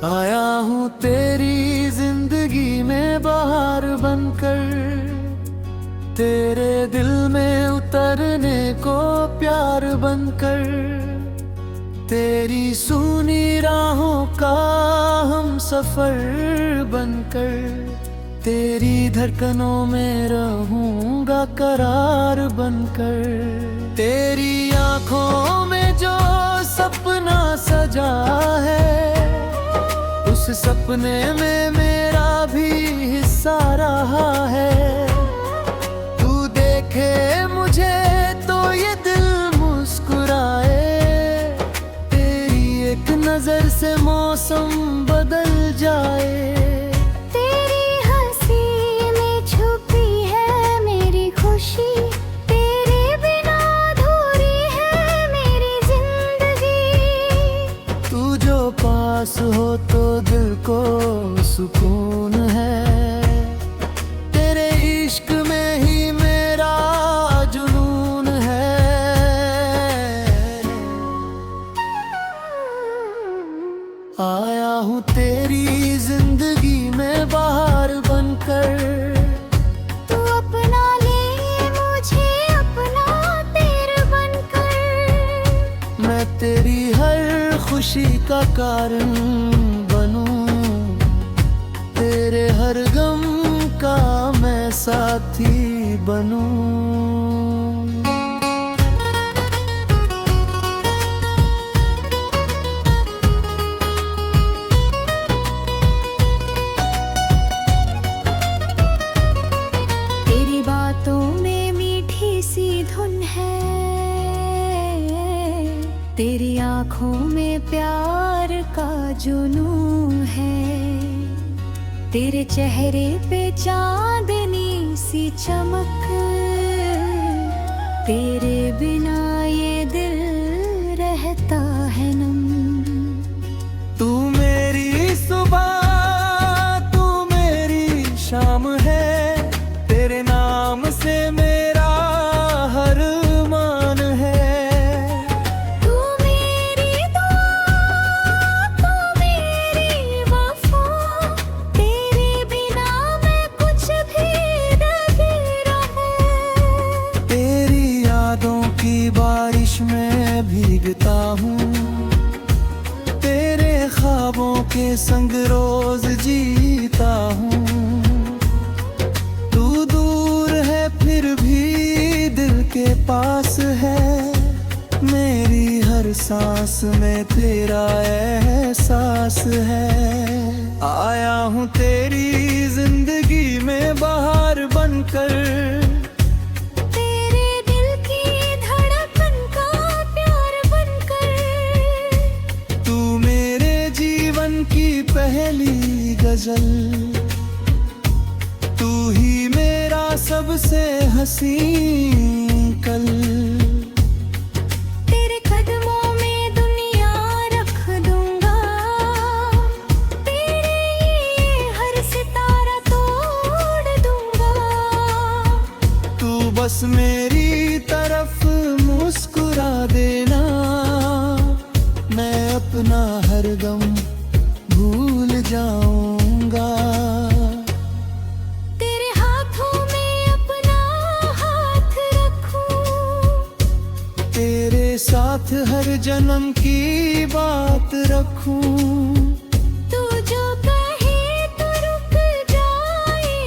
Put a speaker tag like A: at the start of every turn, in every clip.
A: आया हूँ तेरी जिंदगी में बहार बनकर, तेरे दिल में उतरने को प्यार बनकर, तेरी सूनी राहों का हम सफर बनकर, तेरी धड़कनों में रहूंगा करार बनकर। तेरी आंखों में जो सपना सजा है, उस सपने में मेरा भी हिस्सा रहा है। तू देखे मुझे तो ये दिल मुस्कुराए, तेरी एक नजर से मौसम बदल जाए।
B: तेरी हंसी में छुपी है मेरी खुशी, तेरे बिना अधूरी है मेरी जिंदगी।
A: तू जो पास हो तो दिल को सुकून है, तेरे इश्क में ही मेरा जुनून है। आया हूँ तेरी जिंदगी में बहार बनकर,
B: तू अपना ले मुझे अपना तेरे बनकर।
A: मैं तेरी हर खुशी का कारण बनूं, तेरे हर गम का मैं साथी बनूं।
B: तेरी बातों में मीठी सी धुन है, तेरी आंखों में प्यार का जुनून है, तेरे चेहरे पे चांदनी सी चमक, तेरे बिना ये दिल रहता है नम।
A: तू मेरी सुबह, तू मेरी शाम है, तेरे नाम से मेरा हर मान है।
B: तू मेरी दुआ, तू मेरी वफा, तेरे बिना मैं कुछ भी नहीं रहूं।
A: तेरी यादों की बारिश में भीगता हूँ, तेरे ख्वाबों के संग रोज जीता हूँ। तू दूर है फिर भी दिल के पास है, मेरी हर सांस में तेरा एहसास है। आया हूँ तेरी जिंदगी में बहार बनकर,
B: तेरे दिल की धड़कन का प्यार बनकर।
A: तू मेरे जीवन की पहली गजल, तू ही मेरा सबसे हसीन कल।
B: तेरे कदमों में दुनिया रख दूंगा, तेरे ये हर सितारा तोड़ दूंगा।
A: तू बस मेरी तरफ मुस्कुरा देना, मैं अपना हर गम भूल जाऊंगा।
B: तेरे हाथों में अपना हाथ रखूं,
A: तेरे साथ हर जन्म की बात रखूं।
B: तू जो कहे तो रुक जाए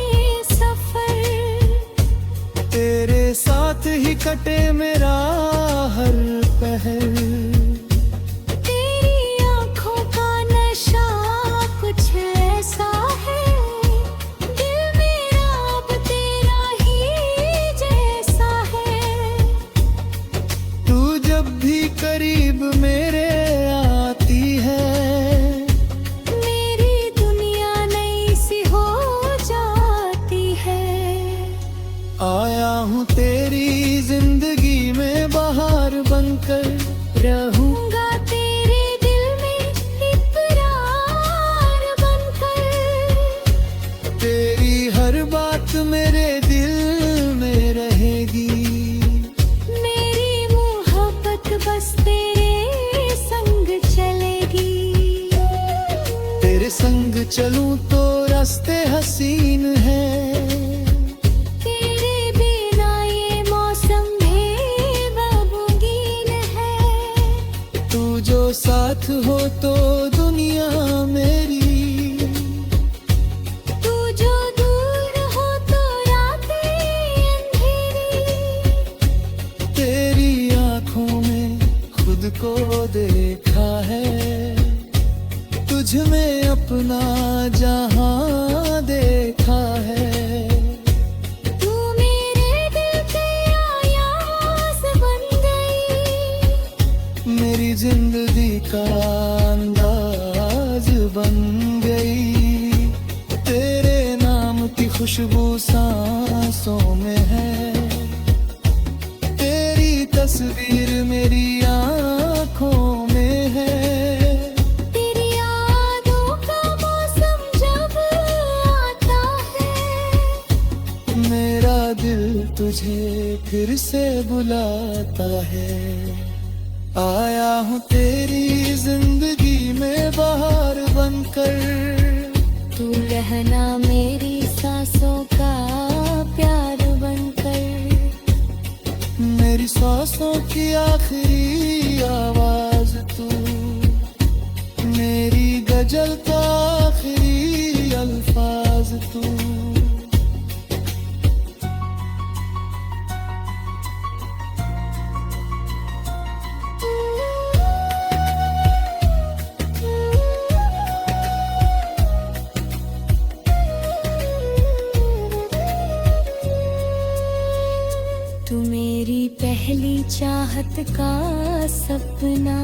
B: सफर,
A: तेरे साथ ही कटे मेरा हर पहर।
B: तेरी आंखों का नशा कुछ ऐसा है, दिल मेरा अब तेरा ही जैसा है।
A: तू जब भी करीब मेरे आती है,
B: मेरी दुनिया नई सी हो जाती है।
A: आया हूँ तेरी जिंदगी में बहार बनकर,
B: रहूंगा तेरे दिल में इकरार बनकर।
A: तेरी हर बात मेरे दिल में रहेगी,
B: मेरी मोहब्बत बस तेरे संग चलेगी।
A: चलूं तो रास्ते हसीन हैं।
B: तेरे बिना ये मौसम भी बबूंगीन है।
A: तू जो साथ हो तो दुनिया मेरी,
B: तू जो दूर हो तो रातें अंधेरी।
A: तेरी आंखों में खुद को देखा है, तुझ में अपना जहां देखा है।
B: तू मेरे दिल के आयास बन गई,
A: मेरी जिंदगी का अंदाज बन गई। तेरे नाम की खुशबू सांसों में है, तेरी तस्वीर मेरी आंखों में है।
B: तेरी यादों का मौसम जब आता है,
A: मेरा दिल तुझे फिर से बुलाता है। आया हूँ तेरी जिंदगी में बहार बनकर,
B: तू रहना मेरी सांसों का प्यार बनकर।
A: मेरी सांसों की आखिरी आवाज तू, मेरी गजल का आखिरी अल्फाज तू।
B: तू मेरी पहली चाहत का सपना,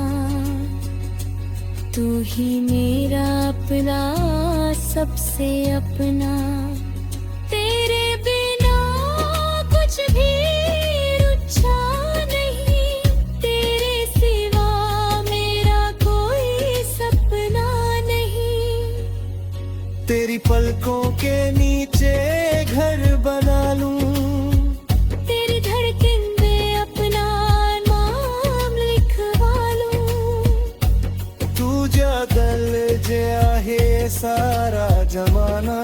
B: तू ही मेरा अपना सबसे अपना। तेरे बिना कुछ भी रुझा नहीं, तेरे सिवा मेरा कोई सपना नहीं।
A: तेरी पलकों के नीचे घर बना लूं,
B: तेरी धड़कन में अपना नाम लिखवा लूं।
A: तू जगल जे आहे सारा जमाना,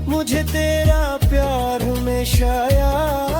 A: मुझे तेरा प्यार हमेशा याद